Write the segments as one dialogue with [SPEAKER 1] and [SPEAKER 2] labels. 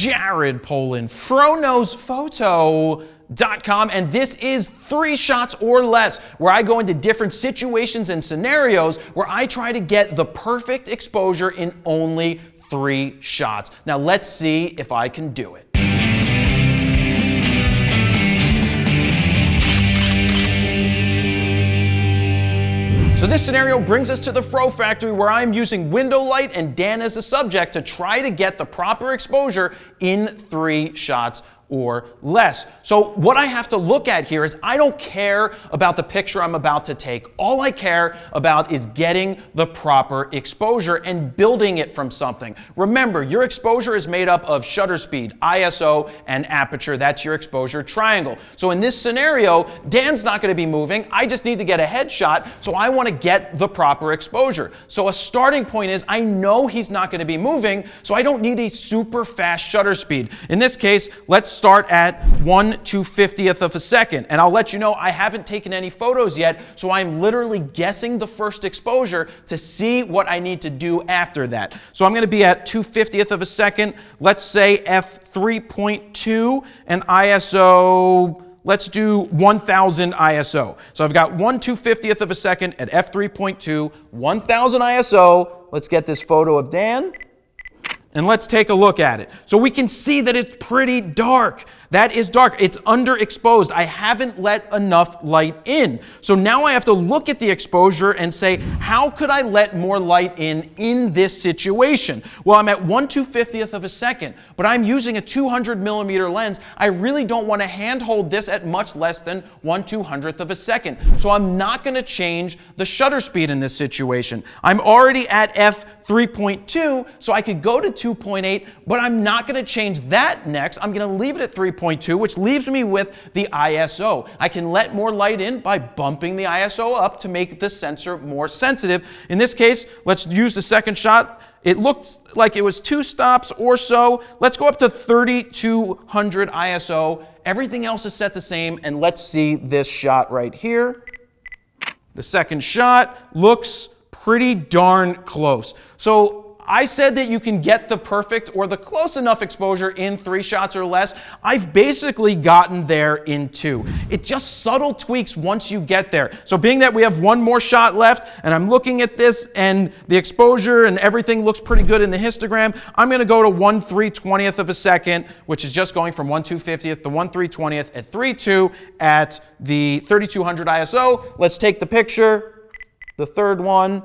[SPEAKER 1] Jared Polin, FroKnowsPhoto.com, and this is 3 shots or less, where I go into different situations and scenarios where I try to get the perfect exposure in only 3 shots. Now let's see if I can do it. So this scenario brings us to the Fro Factory, where I'm using window light and Dan as a subject to try to get the proper exposure in 3 shots or less. So what I have to look at here is I don't care about the picture I'm about to take. All I care about is getting the proper exposure and building it from something. Remember, your exposure is made up of shutter speed, ISO, and aperture. That's your exposure triangle. So in this scenario, Dan's not going to be moving. I just need to get a headshot, so I want to get the proper exposure. So a starting point is I know he's not going to be moving, so I don't need a super fast shutter speed. In this case, let's start at 1/250th of a second. And I'll let you know I haven't taken any photos yet, so I'm literally guessing the first exposure to see what I need to do after that. So I'm going to be at 2/50th of a second. Let's say f3.2 and ISO, let's do 1000 ISO. So I've got 1/250th of a second at f3.2, 1000 ISO. Let's get this photo of Dan. And let's take a look at it. So we can see that it's pretty dark. That is dark. It's underexposed. I haven't let enough light in. So now I have to look at the exposure and say, how could I let more light in this situation? Well, I'm at 1/250th of a second, but I'm using a 200mm lens. I really don't want to handhold this at much less than 1/200th of a second. So I'm not going to change the shutter speed in this situation. I'm already at f3.2, so I could go to 2.8, but I'm not going to change that next. I'm going to leave it at 3.2, which leaves me with the ISO. I can let more light in by bumping the ISO up to make the sensor more sensitive. In this case, let's use the second shot. It looked like it was 2 stops or so. Let's go up to 3200 ISO. Everything else is set the same, and let's see this shot right here. The second shot looks pretty darn close. So I said that you can get the perfect or the close enough exposure in 3 shots or less. I've basically gotten there in 2. It just subtle tweaks once you get there. So being that we have 1 more shot left and I'm looking at this and the exposure and everything looks pretty good in the histogram, I'm going to go to 1/320th of a second, which is just going from 1/250th to 1/320th at 3.2 at the 3200 ISO. Let's take the picture. The third one.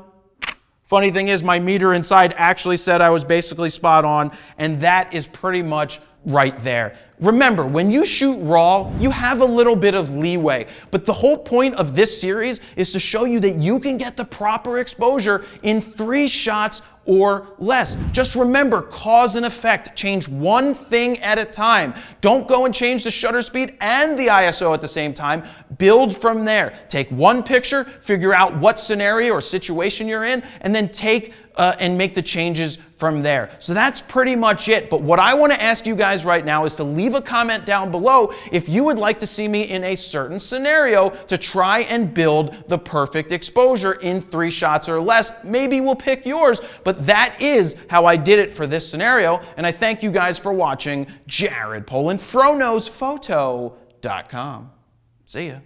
[SPEAKER 1] Funny thing is, my meter inside actually said I was basically spot on, and that is pretty much right there. Remember, when you shoot raw, you have a little bit of leeway, but the whole point of this series is to show you that you can get the proper exposure in 3 shots or less. Just remember, cause and effect. Change one thing at a time. Don't go and change the shutter speed and the ISO at the same time. Build from there. Take one picture, figure out what scenario or situation you're in, and then take and make the changes from there. So that's pretty much it. But what I want to ask you guys right now is to leave a comment down below if you would like to see me in a certain scenario to try and build the perfect exposure in 3 shots or less. Maybe we'll pick yours, but that is how I did it for this scenario. And I thank you guys for watching. Jared Polin, FroKnowsPhoto.com. See ya.